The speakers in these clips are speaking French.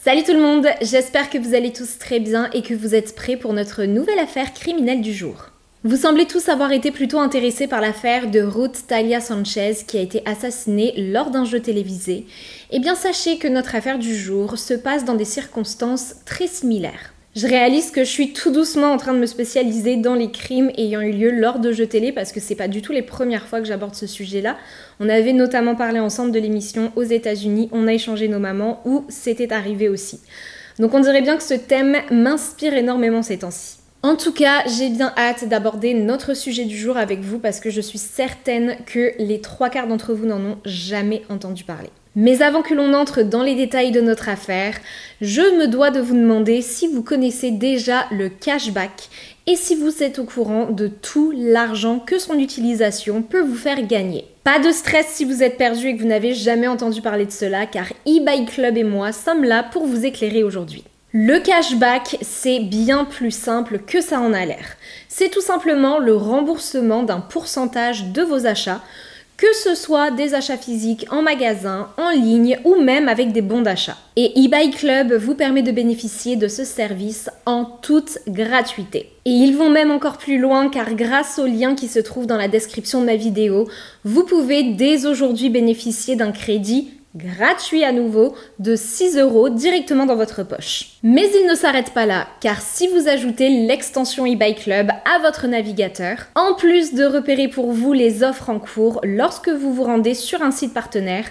Salut tout le monde, j'espère que vous allez tous très bien et que vous êtes prêts pour notre nouvelle affaire criminelle du jour. Vous semblez tous avoir été plutôt intéressés par l'affaire de Ruth Talia Sanchez qui a été assassinée lors d'un jeu télévisé. Eh bien sachez que notre affaire du jour se passe dans des circonstances très similaires. Je réalise que je suis tout doucement en train de me spécialiser dans les crimes ayant eu lieu lors de jeux télé parce que c'est pas du tout les premières fois que j'aborde ce sujet-là. On avait notamment parlé ensemble de l'émission aux États-Unis, on a échangé nos mamans où c'était arrivé aussi. Donc on dirait bien que ce thème m'inspire énormément ces temps-ci. En tout cas, j'ai bien hâte d'aborder notre sujet du jour avec vous parce que je suis certaine que les 3/4 d'entre vous n'en ont jamais entendu parler. Mais avant que l'on entre dans les détails de notre affaire, je me dois de vous demander si vous connaissez déjà le cashback et si vous êtes au courant de tout l'argent que son utilisation peut vous faire gagner. Pas de stress si vous êtes perdu et que vous n'avez jamais entendu parler de cela, car eBay Club et moi sommes là pour vous éclairer aujourd'hui. Le cashback, c'est bien plus simple que ça en a l'air. C'est tout simplement le remboursement d'un pourcentage de vos achats, que ce soit des achats physiques en magasin, en ligne ou même avec des bons d'achat. Et eBay Club vous permet de bénéficier de ce service en toute gratuité. Et ils vont même encore plus loin car grâce au lien qui se trouve dans la description de ma vidéo, vous pouvez dès aujourd'hui bénéficier d'un crédit gratuit à nouveau de 6 € directement dans votre poche. Mais il ne s'arrête pas là, car si vous ajoutez l'extension eBay Club à votre navigateur, en plus de repérer pour vous les offres en cours lorsque vous vous rendez sur un site partenaire,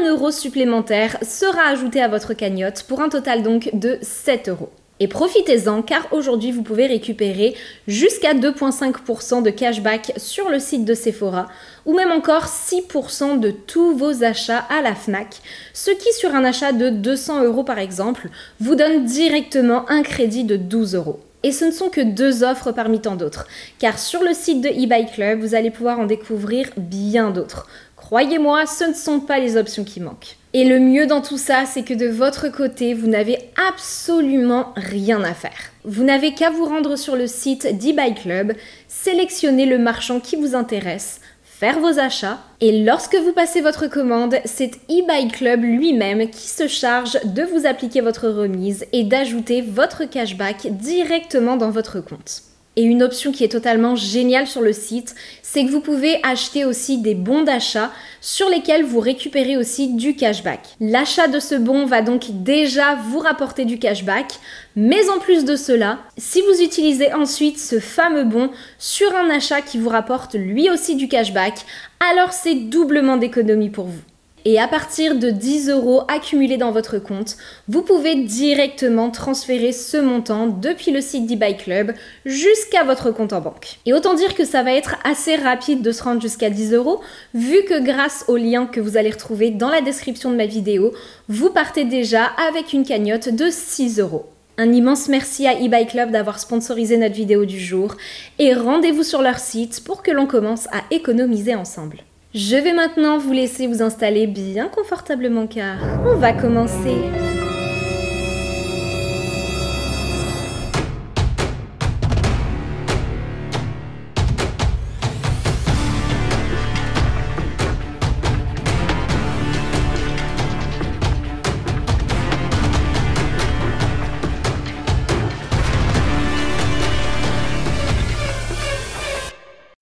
1 € supplémentaire sera ajouté à votre cagnotte pour un total donc de 7 €. Et profitez-en car aujourd'hui vous pouvez récupérer jusqu'à 2,5% de cashback sur le site de Sephora ou même encore 6% de tous vos achats à la Fnac, ce qui sur un achat de 200 € par exemple vous donne directement un crédit de 12 €. Et ce ne sont que 2 offres parmi tant d'autres, car sur le site de eBay Club vous allez pouvoir en découvrir bien d'autres. Croyez-moi, ce ne sont pas les options qui manquent. Et le mieux dans tout ça, c'est que de votre côté, vous n'avez absolument rien à faire. Vous n'avez qu'à vous rendre sur le site d'eBay Club, sélectionner le marchand qui vous intéresse, faire vos achats, et lorsque vous passez votre commande, c'est eBay Club lui-même qui se charge de vous appliquer votre remise et d'ajouter votre cashback directement dans votre compte. Et une option qui est totalement géniale sur le site, c'est que vous pouvez acheter aussi des bons d'achat sur lesquels vous récupérez aussi du cashback. L'achat de ce bon va donc déjà vous rapporter du cashback, mais en plus de cela, si vous utilisez ensuite ce fameux bon sur un achat qui vous rapporte lui aussi du cashback, alors c'est doublement d'économie pour vous. Et à partir de 10 € accumulés dans votre compte, vous pouvez directement transférer ce montant depuis le site d'eBay Club jusqu'à votre compte en banque. Et autant dire que ça va être assez rapide de se rendre jusqu'à 10 € vu que grâce au lien que vous allez retrouver dans la description de ma vidéo, vous partez déjà avec une cagnotte de 6 €. Un immense merci à eBay Club d'avoir sponsorisé notre vidéo du jour et rendez-vous sur leur site pour que l'on commence à économiser ensemble. Je vais maintenant vous laisser vous installer bien confortablement car on va commencer.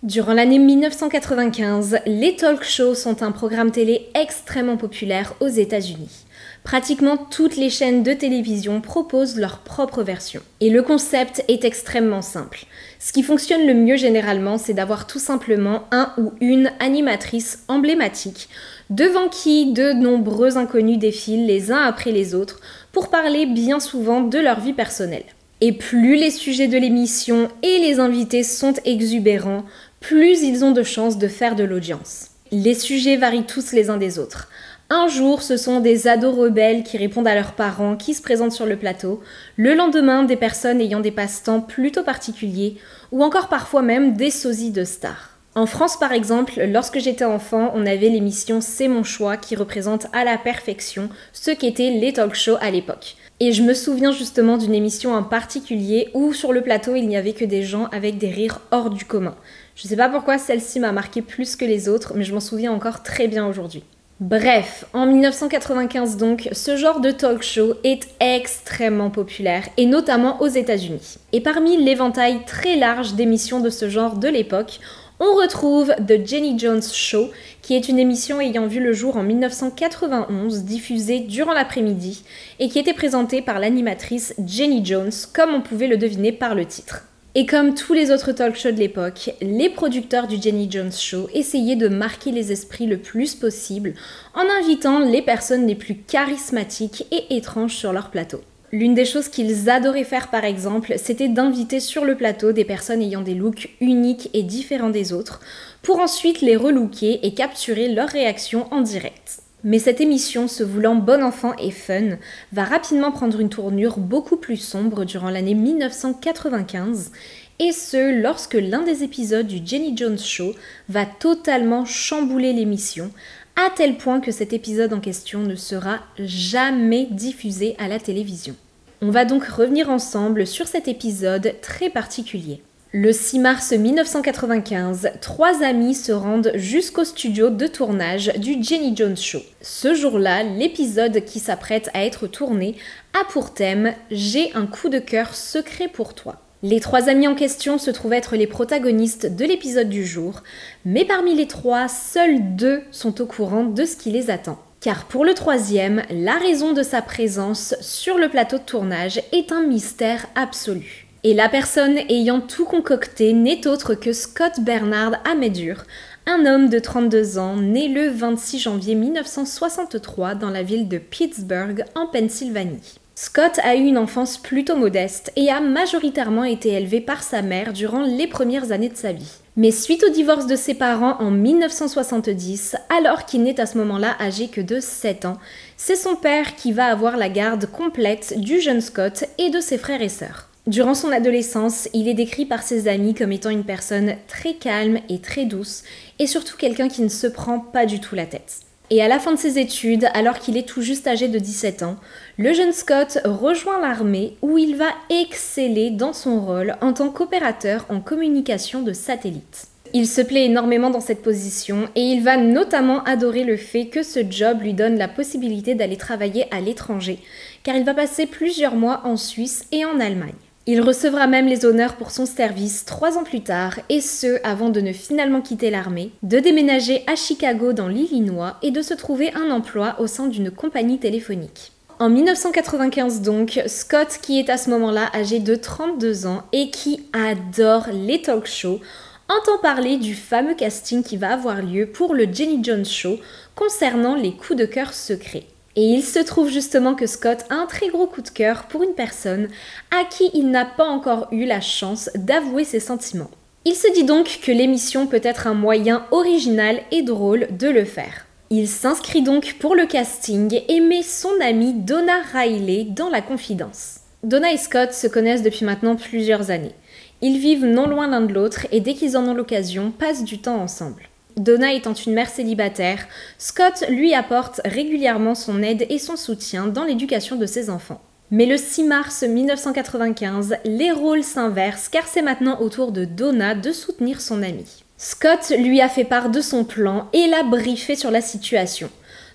Durant l'année 1995, les talk shows sont un programme télé extrêmement populaire aux États-Unis. Pratiquement toutes les chaînes de télévision proposent leur propre version. Et le concept est extrêmement simple. Ce qui fonctionne le mieux généralement, c'est d'avoir tout simplement un ou une animatrice emblématique, devant qui de nombreux inconnus défilent les uns après les autres pour parler bien souvent de leur vie personnelle. Et plus les sujets de l'émission et les invités sont exubérants, plus ils ont de chances de faire de l'audience. Les sujets varient tous les uns des autres. Un jour, ce sont des ados rebelles qui répondent à leurs parents qui se présentent sur le plateau, le lendemain, des personnes ayant des passe-temps plutôt particuliers, ou encore parfois même des sosies de stars. En France par exemple, lorsque j'étais enfant, on avait l'émission C'est mon choix qui représente à la perfection ce qu'étaient les talk shows à l'époque. Et je me souviens justement d'une émission en particulier où sur le plateau il n'y avait que des gens avec des rires hors du commun. Je sais pas pourquoi celle-ci m'a marqué plus que les autres, mais je m'en souviens encore très bien aujourd'hui. Bref, en 1995 donc, ce genre de talk show est extrêmement populaire, et notamment aux États-Unis. Et parmi l'éventail très large d'émissions de ce genre de l'époque, on retrouve The Jenny Jones Show, qui est une émission ayant vu le jour en 1991, diffusée durant l'après-midi, et qui était présentée par l'animatrice Jenny Jones, comme on pouvait le deviner par le titre. Et comme tous les autres talk shows de l'époque, les producteurs du Jenny Jones Show essayaient de marquer les esprits le plus possible en invitant les personnes les plus charismatiques et étranges sur leur plateau. L'une des choses qu'ils adoraient faire par exemple, c'était d'inviter sur le plateau des personnes ayant des looks uniques et différents des autres, pour ensuite les relooker et capturer leurs réactions en direct. Mais cette émission, se voulant bon enfant et fun, va rapidement prendre une tournure beaucoup plus sombre durant l'année 1995, et ce, lorsque l'un des épisodes du Jenny Jones Show va totalement chambouler l'émission, à tel point que cet épisode en question ne sera jamais diffusé à la télévision. On va donc revenir ensemble sur cet épisode très particulier. Le 6 mars 1995, 3 amis se rendent jusqu'au studio de tournage du Jenny Jones Show. Ce jour-là, l'épisode qui s'apprête à être tourné a pour thème « J'ai un coup de cœur secret pour toi ». Les 3 amis en question se trouvent être les protagonistes de l'épisode du jour, mais parmi les 3, seuls 2 sont au courant de ce qui les attend. Car pour le 3e, la raison de sa présence sur le plateau de tournage est un mystère absolu. Et la personne ayant tout concocté n'est autre que Scott Bernard Amedur, un homme de 32 ans, né le 26 janvier 1963 dans la ville de Pittsburgh, en Pennsylvanie. Scott a eu une enfance plutôt modeste et a majoritairement été élevé par sa mère durant les premières années de sa vie. Mais suite au divorce de ses parents en 1970, alors qu'il n'est à ce moment-là âgé que de 7 ans, c'est son père qui va avoir la garde complète du jeune Scott et de ses frères et sœurs. Durant son adolescence, il est décrit par ses amis comme étant une personne très calme et très douce, et surtout quelqu'un qui ne se prend pas du tout la tête. Et à la fin de ses études, alors qu'il est tout juste âgé de 17 ans, le jeune Scott rejoint l'armée où il va exceller dans son rôle en tant qu'opérateur en communication de satellite. Il se plaît énormément dans cette position et il va notamment adorer le fait que ce job lui donne la possibilité d'aller travailler à l'étranger, car il va passer plusieurs mois en Suisse et en Allemagne. Il recevra même les honneurs pour son service 3 ans plus tard, et ce, avant de ne finalement quitter l'armée, de déménager à Chicago dans l'Illinois et de se trouver un emploi au sein d'une compagnie téléphonique. En 1995 donc, Scott, qui est à ce moment-là âgé de 32 ans et qui adore les talk shows, entend parler du fameux casting qui va avoir lieu pour le Jenny Jones Show concernant les coups de cœur secrets. Et il se trouve justement que Scott a un très gros coup de cœur pour une personne à qui il n'a pas encore eu la chance d'avouer ses sentiments. Il se dit donc que l'émission peut être un moyen original et drôle de le faire. Il s'inscrit donc pour le casting et met son amie Donna Riley dans la confidence. Donna et Scott se connaissent depuis maintenant plusieurs années. Ils vivent non loin l'un de l'autre et dès qu'ils en ont l'occasion, passent du temps ensemble. Donna étant une mère célibataire, Scott lui apporte régulièrement son aide et son soutien dans l'éducation de ses enfants. Mais le 6 mars 1995, les rôles s'inversent car c'est maintenant au tour de Donna de soutenir son amie. Scott lui a fait part de son plan et l'a briefé sur la situation.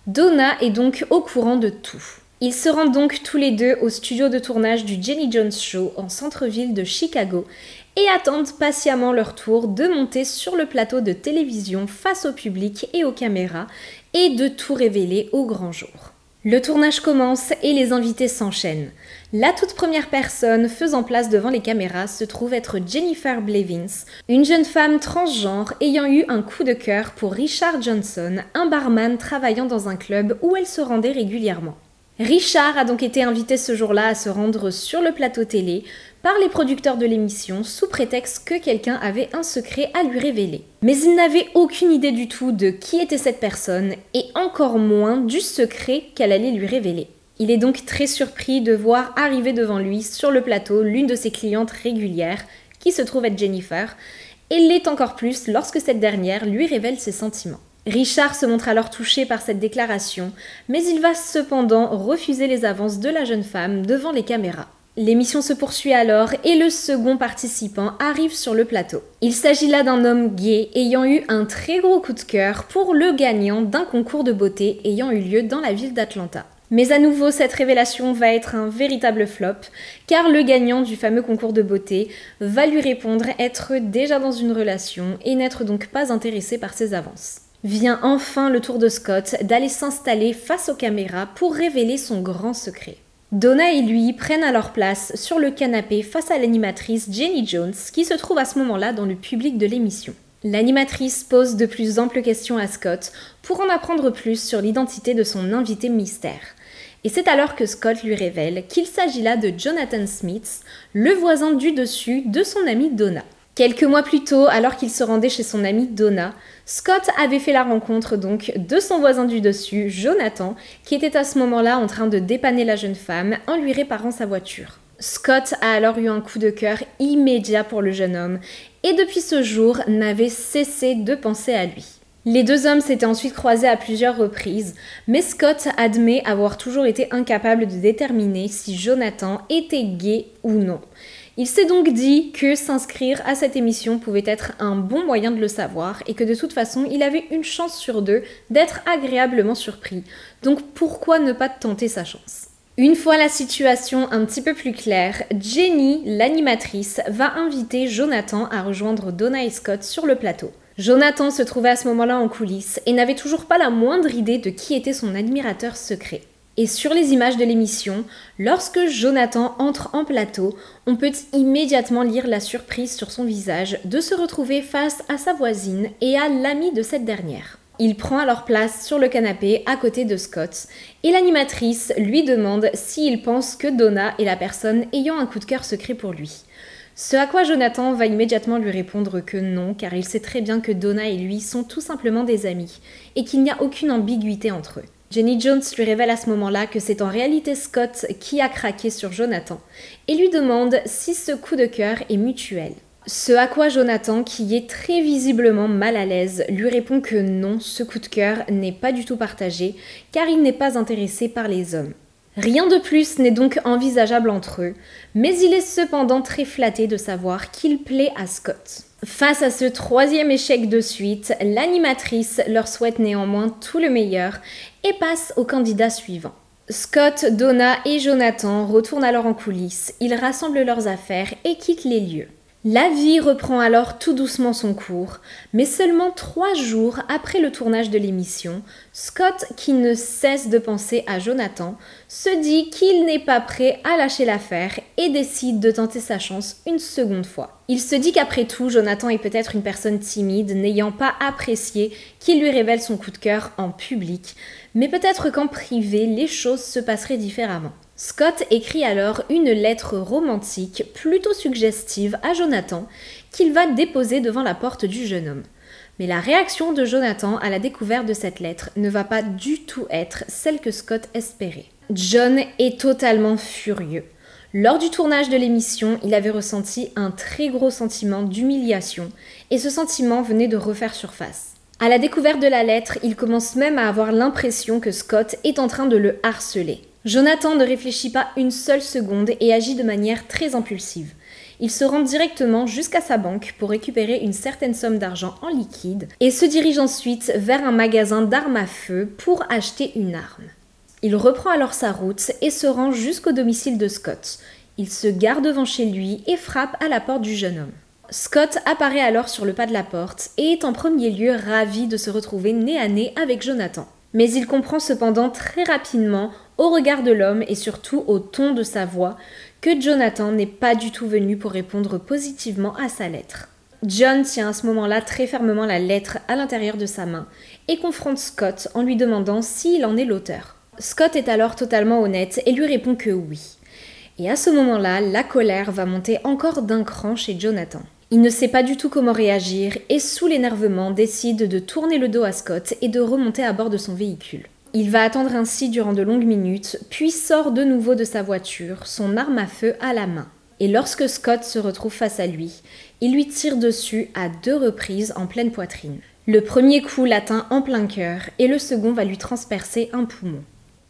Donna est donc au courant de tout. Ils se rendent donc tous les deux au studio de tournage du Jenny Jones Show en centre-ville de Chicago et attendent patiemment leur tour de monter sur le plateau de télévision face au public et aux caméras et de tout révéler au grand jour. Le tournage commence et les invités s'enchaînent. La toute première personne faisant place devant les caméras se trouve être Jennifer Blevins, une jeune femme transgenre ayant eu un coup de cœur pour Richard Johnson, un barman travaillant dans un club où elle se rendait régulièrement. Richard a donc été invité ce jour-là à se rendre sur le plateau télé par les producteurs de l'émission sous prétexte que quelqu'un avait un secret à lui révéler. Mais il n'avait aucune idée du tout de qui était cette personne et encore moins du secret qu'elle allait lui révéler. Il est donc très surpris de voir arriver devant lui sur le plateau l'une de ses clientes régulières qui se trouve être Jennifer et l'est encore plus lorsque cette dernière lui révèle ses sentiments. Richard se montre alors touché par cette déclaration, mais il va cependant refuser les avances de la jeune femme devant les caméras. L'émission se poursuit alors et le second participant arrive sur le plateau. Il s'agit là d'un homme gay ayant eu un très gros coup de cœur pour le gagnant d'un concours de beauté ayant eu lieu dans la ville d'Atlanta. Mais à nouveau, cette révélation va être un véritable flop, car le gagnant du fameux concours de beauté va lui répondre être déjà dans une relation et n'être donc pas intéressé par ses avances. Vient enfin le tour de Scott d'aller s'installer face aux caméras pour révéler son grand secret. Donna et lui prennent alors place sur le canapé face à l'animatrice Jenny Jones qui se trouve à ce moment-là dans le public de l'émission. L'animatrice pose de plus amples questions à Scott pour en apprendre plus sur l'identité de son invité mystère. Et c'est alors que Scott lui révèle qu'il s'agit là de Jonathan Smith, le voisin du dessus de son amie Donna. Quelques mois plus tôt, alors qu'il se rendait chez son amie Donna, Scott avait fait la rencontre donc de son voisin du dessus, Jonathan, qui était à ce moment-là en train de dépanner la jeune femme en lui réparant sa voiture. Scott a alors eu un coup de cœur immédiat pour le jeune homme et depuis ce jour n'avait cessé de penser à lui. Les deux hommes s'étaient ensuite croisés à plusieurs reprises, mais Scott admet avoir toujours été incapable de déterminer si Jonathan était gay ou non. Il s'est donc dit que s'inscrire à cette émission pouvait être un bon moyen de le savoir et que de toute façon, il avait une chance sur deux d'être agréablement surpris. Donc pourquoi ne pas tenter sa chance ? Une fois la situation un petit peu plus claire, Jenny, l'animatrice, va inviter Jonathan à rejoindre Donna et Scott sur le plateau. Jonathan se trouvait à ce moment-là en coulisses et n'avait toujours pas la moindre idée de qui était son admirateur secret. Et sur les images de l'émission, lorsque Jonathan entre en plateau, on peut immédiatement lire la surprise sur son visage de se retrouver face à sa voisine et à l'ami de cette dernière. Il prend alors place sur le canapé à côté de Scott et l'animatrice lui demande s'il pense que Donna est la personne ayant un coup de cœur secret pour lui. Ce à quoi Jonathan va immédiatement lui répondre que non, car il sait très bien que Donna et lui sont tout simplement des amis et qu'il n'y a aucune ambiguïté entre eux. Jenny Jones lui révèle à ce moment-là que c'est en réalité Scott qui a craqué sur Jonathan et lui demande si ce coup de cœur est mutuel. Ce à quoi Jonathan, qui est très visiblement mal à l'aise, lui répond que non, ce coup de cœur n'est pas du tout partagé car il n'est pas intéressé par les hommes. Rien de plus n'est donc envisageable entre eux, mais il est cependant très flatté de savoir qu'il plaît à Scott. Face à ce troisième échec de suite, l'animatrice leur souhaite néanmoins tout le meilleur et passe au candidat suivant. Scott, Donna et Jonathan retournent alors en coulisses, ils rassemblent leurs affaires et quittent les lieux. La vie reprend alors tout doucement son cours, mais seulement 3 jours après le tournage de l'émission, Scott, qui ne cesse de penser à Jonathan, se dit qu'il n'est pas prêt à lâcher l'affaire et décide de tenter sa chance une seconde fois. Il se dit qu'après tout, Jonathan est peut-être une personne timide, n'ayant pas apprécié qu'il lui révèle son coup de cœur en public, mais peut-être qu'en privé, les choses se passeraient différemment. Scott écrit alors une lettre romantique plutôt suggestive à Jonathan qu'il va déposer devant la porte du jeune homme. Mais la réaction de Jonathan à la découverte de cette lettre ne va pas du tout être celle que Scott espérait. John est totalement furieux. Lors du tournage de l'émission, il avait ressenti un très gros sentiment d'humiliation et ce sentiment venait de refaire surface. À la découverte de la lettre, il commence même à avoir l'impression que Scott est en train de le harceler. Jonathan ne réfléchit pas une seule seconde et agit de manière très impulsive. Il se rend directement jusqu'à sa banque pour récupérer une certaine somme d'argent en liquide et se dirige ensuite vers un magasin d'armes à feu pour acheter une arme. Il reprend alors sa route et se rend jusqu'au domicile de Scott. Il se gare devant chez lui et frappe à la porte du jeune homme. Scott apparaît alors sur le pas de la porte et est en premier lieu ravi de se retrouver nez à nez avec Jonathan. Mais il comprend cependant très rapidement, au regard de l'homme et surtout au ton de sa voix, que Jonathan n'est pas du tout venu pour répondre positivement à sa lettre. John tient à ce moment-là très fermement la lettre à l'intérieur de sa main et confronte Scott en lui demandant s'il en est l'auteur. Scott est alors totalement honnête et lui répond que oui. Et à ce moment-là, la colère va monter encore d'un cran chez Jonathan. Il ne sait pas du tout comment réagir et sous l'énervement décide de tourner le dos à Scott et de remonter à bord de son véhicule. Il va attendre ainsi durant de longues minutes, puis sort de nouveau de sa voiture, son arme à feu à la main. Et lorsque Scott se retrouve face à lui, il lui tire dessus à 2 reprises en pleine poitrine. Le premier coup l'atteint en plein cœur et le second va lui transpercer un poumon.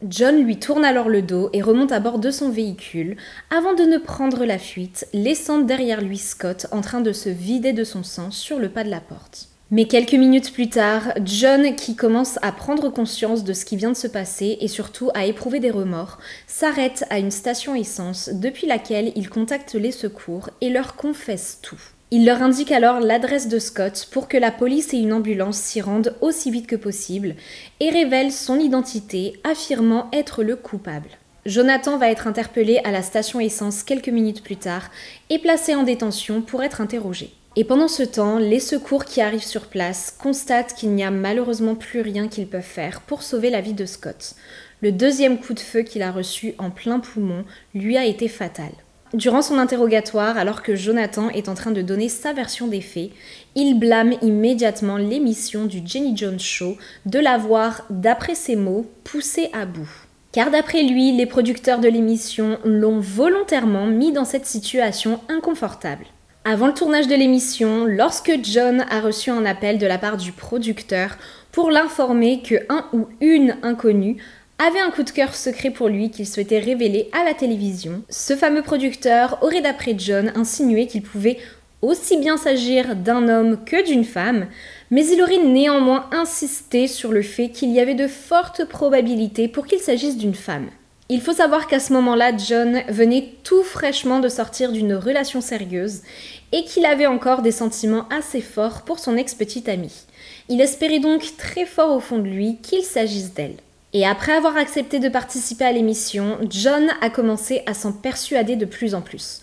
John lui tourne alors le dos et remonte à bord de son véhicule avant de ne prendre la fuite, laissant derrière lui Scott en train de se vider de son sang sur le pas de la porte. Mais quelques minutes plus tard, John, qui commence à prendre conscience de ce qui vient de se passer et surtout à éprouver des remords, s'arrête à une station essence depuis laquelle il contacte les secours et leur confesse tout. Il leur indique alors l'adresse de Scott pour que la police et une ambulance s'y rendent aussi vite que possible et révèle son identité, affirmant être le coupable. Jonathan va être interpellé à la station essence quelques minutes plus tard et placé en détention pour être interrogé. Et pendant ce temps, les secours qui arrivent sur place constatent qu'il n'y a malheureusement plus rien qu'ils peuvent faire pour sauver la vie de Scott. Le deuxième coup de feu qu'il a reçu en plein poumon lui a été fatal. Durant son interrogatoire, alors que Jonathan est en train de donner sa version des faits, il blâme immédiatement l'émission du Jenny Jones Show de l'avoir, d'après ses mots, poussé à bout. Car d'après lui, les producteurs de l'émission l'ont volontairement mis dans cette situation inconfortable. Avant le tournage de l'émission, lorsque John a reçu un appel de la part du producteur pour l'informer que un ou une inconnue avait un coup de cœur secret pour lui qu'il souhaitait révéler à la télévision, ce fameux producteur aurait d'après John insinué qu'il pouvait aussi bien s'agir d'un homme que d'une femme, mais il aurait néanmoins insisté sur le fait qu'il y avait de fortes probabilités pour qu'il s'agisse d'une femme. Il faut savoir qu'à ce moment-là, John venait tout fraîchement de sortir d'une relation sérieuse et qu'il avait encore des sentiments assez forts pour son ex-petite amie. Il espérait donc très fort au fond de lui qu'il s'agisse d'elle. Et après avoir accepté de participer à l'émission, John a commencé à s'en persuader de plus en plus.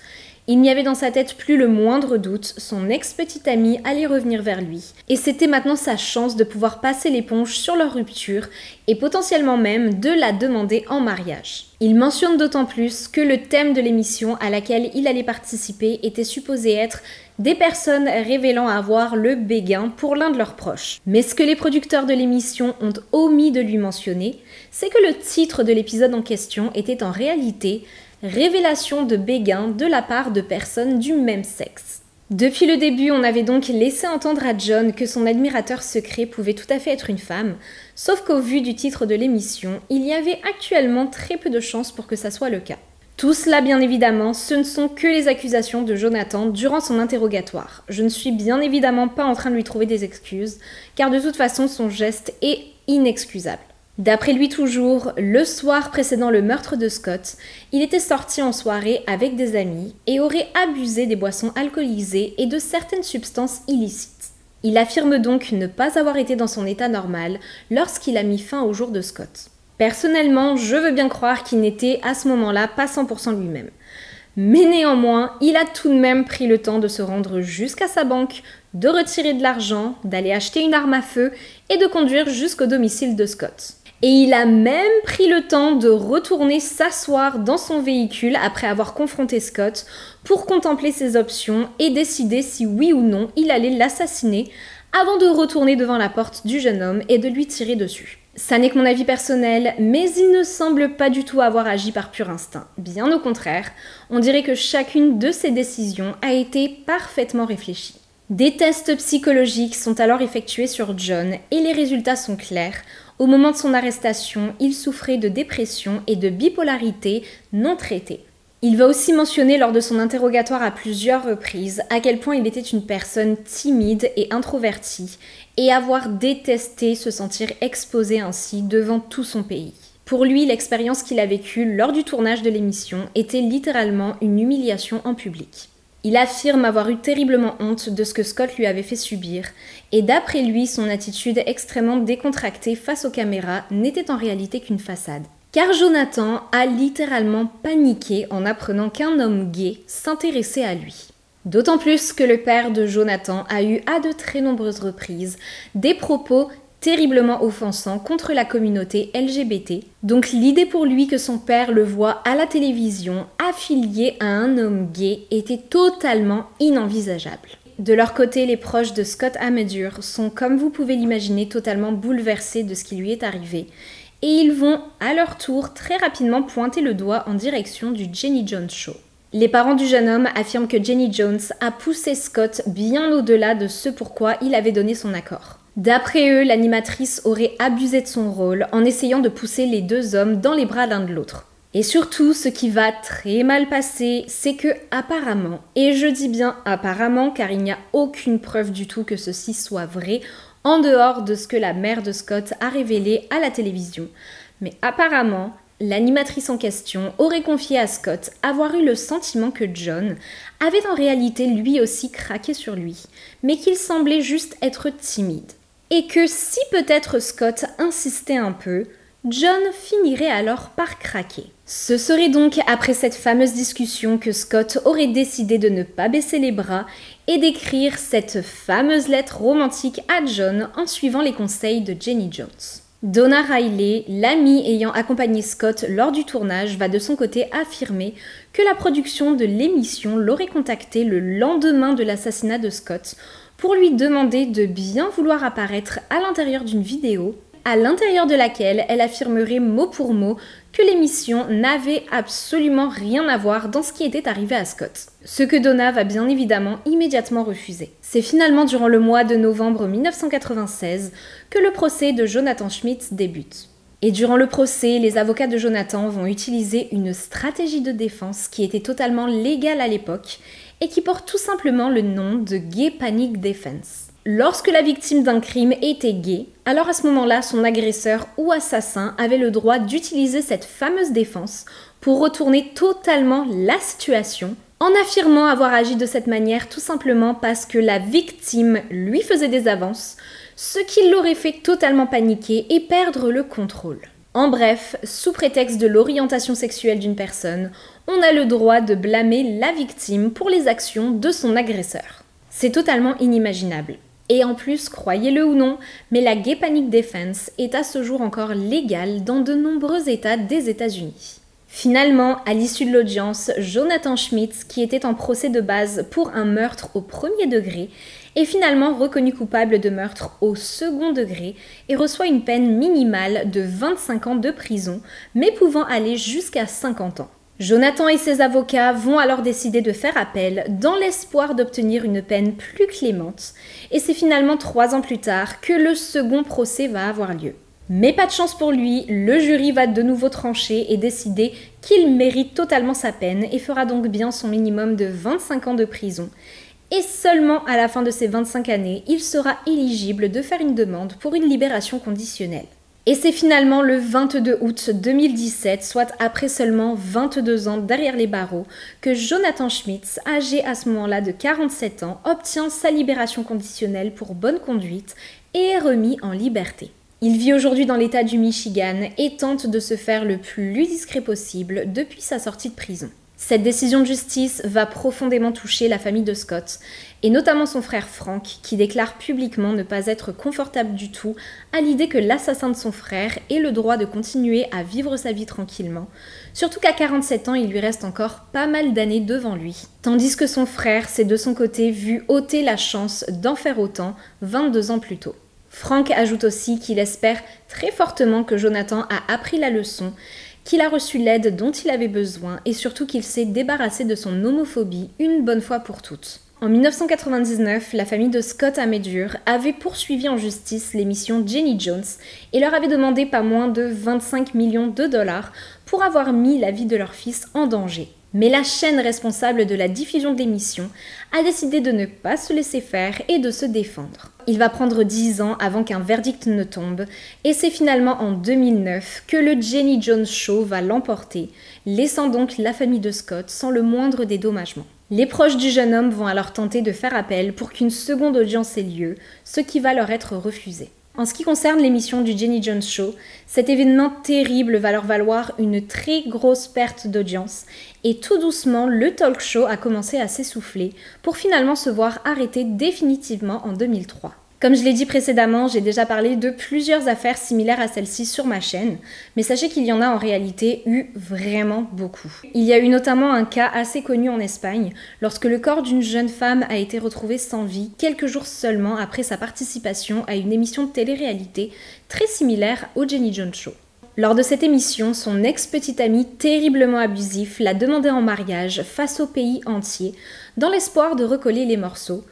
Il n'y avait dans sa tête plus le moindre doute, son ex-petite amie allait revenir vers lui. Et c'était maintenant sa chance de pouvoir passer l'éponge sur leur rupture et potentiellement même de la demander en mariage. Il mentionne d'autant plus que le thème de l'émission à laquelle il allait participer était supposé être des personnes révélant avoir le béguin pour l'un de leurs proches. Mais ce que les producteurs de l'émission ont omis de lui mentionner, c'est que le titre de l'épisode en question était en réalité « Révélation de béguin de la part de personnes du même sexe ». Depuis le début, on avait donc laissé entendre à John que son admirateur secret pouvait tout à fait être une femme, sauf qu'au vu du titre de l'émission, il y avait actuellement très peu de chances pour que ça soit le cas. Tout cela, bien évidemment, ce ne sont que les accusations de Jonathan durant son interrogatoire. Je ne suis bien évidemment pas en train de lui trouver des excuses, car de toute façon, son geste est inexcusable. D'après lui toujours, le soir précédant le meurtre de Scott, il était sorti en soirée avec des amis et aurait abusé des boissons alcoolisées et de certaines substances illicites. Il affirme donc ne pas avoir été dans son état normal lorsqu'il a mis fin au jour de Scott. Personnellement, je veux bien croire qu'il n'était à ce moment-là pas 100% lui-même. Mais néanmoins, il a tout de même pris le temps de se rendre jusqu'à sa banque, de retirer de l'argent, d'aller acheter une arme à feu et de conduire jusqu'au domicile de Scott. Et il a même pris le temps de retourner s'asseoir dans son véhicule après avoir confronté Scott pour contempler ses options et décider si oui ou non il allait l'assassiner avant de retourner devant la porte du jeune homme et de lui tirer dessus. Ça n'est que mon avis personnel, mais il ne semble pas du tout avoir agi par pur instinct. Bien au contraire, on dirait que chacune de ses décisions a été parfaitement réfléchie. Des tests psychologiques sont alors effectués sur John et les résultats sont clairs. Au moment de son arrestation, il souffrait de dépression et de bipolarité non traitée. Il va aussi mentionner lors de son interrogatoire à plusieurs reprises à quel point il était une personne timide et introvertie et avoir détesté se sentir exposé ainsi devant tout son pays. Pour lui, l'expérience qu'il a vécue lors du tournage de l'émission était littéralement une humiliation en public. Il affirme avoir eu terriblement honte de ce que Scott lui avait fait subir, et d'après lui, son attitude extrêmement décontractée face aux caméras n'était en réalité qu'une façade. Car Jonathan a littéralement paniqué en apprenant qu'un homme gay s'intéressait à lui. D'autant plus que le père de Jonathan a eu à de très nombreuses reprises des propos terriblement offensant contre la communauté LGBT. Donc l'idée pour lui que son père le voit à la télévision affilié à un homme gay était totalement inenvisageable. De leur côté, les proches de Scott Amedur sont, comme vous pouvez l'imaginer, totalement bouleversés de ce qui lui est arrivé. Et ils vont, à leur tour, très rapidement pointer le doigt en direction du Jenny Jones Show. Les parents du jeune homme affirment que Jenny Jones a poussé Scott bien au-delà de ce pourquoi il avait donné son accord. D'après eux, l'animatrice aurait abusé de son rôle en essayant de pousser les deux hommes dans les bras l'un de l'autre. Et surtout, ce qui va très mal passer, c'est que apparemment, et je dis bien apparemment car il n'y a aucune preuve du tout que ceci soit vrai, en dehors de ce que la mère de Scott a révélé à la télévision, mais apparemment, l'animatrice en question aurait confié à Scott avoir eu le sentiment que John avait en réalité lui aussi craqué sur lui, mais qu'il semblait juste être timide. Et que si peut-être Scott insistait un peu, John finirait alors par craquer. Ce serait donc après cette fameuse discussion que Scott aurait décidé de ne pas baisser les bras et d'écrire cette fameuse lettre romantique à John en suivant les conseils de Jenny Jones. Donna Riley, l'amie ayant accompagné Scott lors du tournage, va de son côté affirmer que la production de l'émission l'aurait contacté le lendemain de l'assassinat de Scott pour lui demander de bien vouloir apparaître à l'intérieur d'une vidéo, à l'intérieur de laquelle elle affirmerait mot pour mot que l'émission n'avait absolument rien à voir dans ce qui était arrivé à Scott. Ce que Donna va bien évidemment immédiatement refuser. C'est finalement durant le mois de novembre 1996 que le procès de Jonathan Schmitz débute. Et durant le procès, les avocats de Jonathan vont utiliser une stratégie de défense qui était totalement légale à l'époque et qui porte tout simplement le nom de Gay Panic Defense. Lorsque la victime d'un crime était gay, alors à ce moment-là, son agresseur ou assassin avait le droit d'utiliser cette fameuse défense pour retourner totalement la situation en affirmant avoir agi de cette manière tout simplement parce que la victime lui faisait des avances, ce qui l'aurait fait totalement paniquer et perdre le contrôle. En bref, sous prétexte de l'orientation sexuelle d'une personne, on a le droit de blâmer la victime pour les actions de son agresseur. C'est totalement inimaginable. Et en plus, croyez-le ou non, mais la Gay Panic Defense est à ce jour encore légale dans de nombreux États des États-Unis. Finalement, à l'issue de l'audience, Jonathan Schmitz, qui était en procès de base pour un meurtre au premier degré, est finalement reconnu coupable de meurtre au second degré et reçoit une peine minimale de 25 ans de prison, mais pouvant aller jusqu'à 50 ans. Jonathan et ses avocats vont alors décider de faire appel dans l'espoir d'obtenir une peine plus clémente, et c'est finalement 3 ans plus tard que le second procès va avoir lieu. Mais pas de chance pour lui, le jury va de nouveau trancher et décider qu'il mérite totalement sa peine et fera donc bien son minimum de 25 ans de prison. Et seulement à la fin de ces 25 années, il sera éligible de faire une demande pour une libération conditionnelle. Et c'est finalement le 22 août 2017, soit après seulement 22 ans derrière les barreaux, que Jonathan Schmitz, âgé à ce moment-là de 47 ans, obtient sa libération conditionnelle pour bonne conduite et est remis en liberté. Il vit aujourd'hui dans l'État du Michigan et tente de se faire le plus discret possible depuis sa sortie de prison. Cette décision de justice va profondément toucher la famille de Scott, et notamment son frère Frank, qui déclare publiquement ne pas être confortable du tout à l'idée que l'assassin de son frère ait le droit de continuer à vivre sa vie tranquillement, surtout qu'à 47 ans, il lui reste encore pas mal d'années devant lui. Tandis que son frère s'est de son côté vu ôter la chance d'en faire autant 22 ans plus tôt. Frank ajoute aussi qu'il espère très fortement que Jonathan a appris la leçon, qu'il a reçu l'aide dont il avait besoin et surtout qu'il s'est débarrassé de son homophobie une bonne fois pour toutes. En 1999, la famille de Scott Amedur avait poursuivi en justice l'émission Jenny Jones et leur avait demandé pas moins de 25 millions de dollars pour avoir mis la vie de leur fils en danger. Mais la chaîne responsable de la diffusion de l'émission a décidé de ne pas se laisser faire et de se défendre. Il va prendre 10 ans avant qu'un verdict ne tombe, et c'est finalement en 2009 que le Jenny Jones Show va l'emporter, laissant donc la famille de Scott sans le moindre dédommagement. Les proches du jeune homme vont alors tenter de faire appel pour qu'une seconde audience ait lieu, ce qui va leur être refusé. En ce qui concerne l'émission du Jenny Jones Show, cet événement terrible va leur valoir une très grosse perte d'audience et tout doucement, le talk show a commencé à s'essouffler pour finalement se voir arrêté définitivement en 2003. Comme je l'ai dit précédemment, j'ai déjà parlé de plusieurs affaires similaires à celle-ci sur ma chaîne, mais sachez qu'il y en a en réalité eu vraiment beaucoup. Il y a eu notamment un cas assez connu en Espagne, lorsque le corps d'une jeune femme a été retrouvé sans vie quelques jours seulement après sa participation à une émission de télé-réalité très similaire au Jenny Jones Show. Lors de cette émission, son ex-petit ami terriblement abusif l'a demandé en mariage face au pays entier, dans l'espoir de recoller les morceaux,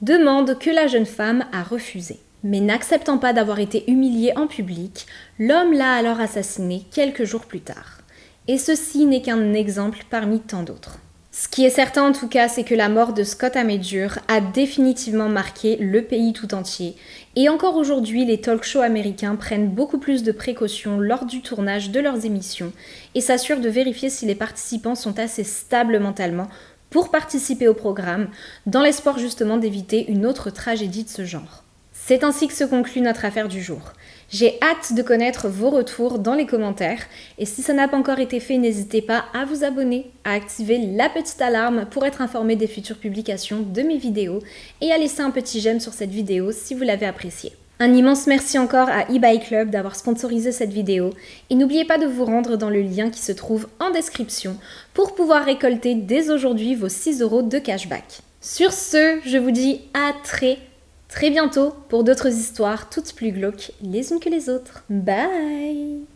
demande que la jeune femme a refusé. Mais n'acceptant pas d'avoir été humilié en public, l'homme l'a alors assassiné quelques jours plus tard. Et ceci n'est qu'un exemple parmi tant d'autres. Ce qui est certain en tout cas, c'est que la mort de Scott Amedur a définitivement marqué le pays tout entier. Et encore aujourd'hui, les talk-shows américains prennent beaucoup plus de précautions lors du tournage de leurs émissions et s'assurent de vérifier si les participants sont assez stables mentalement pour participer au programme, dans l'espoir justement d'éviter une autre tragédie de ce genre. C'est ainsi que se conclut notre affaire du jour. J'ai hâte de connaître vos retours dans les commentaires et si ça n'a pas encore été fait, n'hésitez pas à vous abonner, à activer la petite alarme pour être informé des futures publications de mes vidéos et à laisser un petit j'aime sur cette vidéo si vous l'avez appréciée. Un immense merci encore à eBay Club d'avoir sponsorisé cette vidéo et n'oubliez pas de vous rendre dans le lien qui se trouve en description pour pouvoir récolter dès aujourd'hui vos 6 € de cashback. Sur ce, je vous dis à très bientôt pour d'autres histoires toutes plus glauques les unes que les autres. Bye!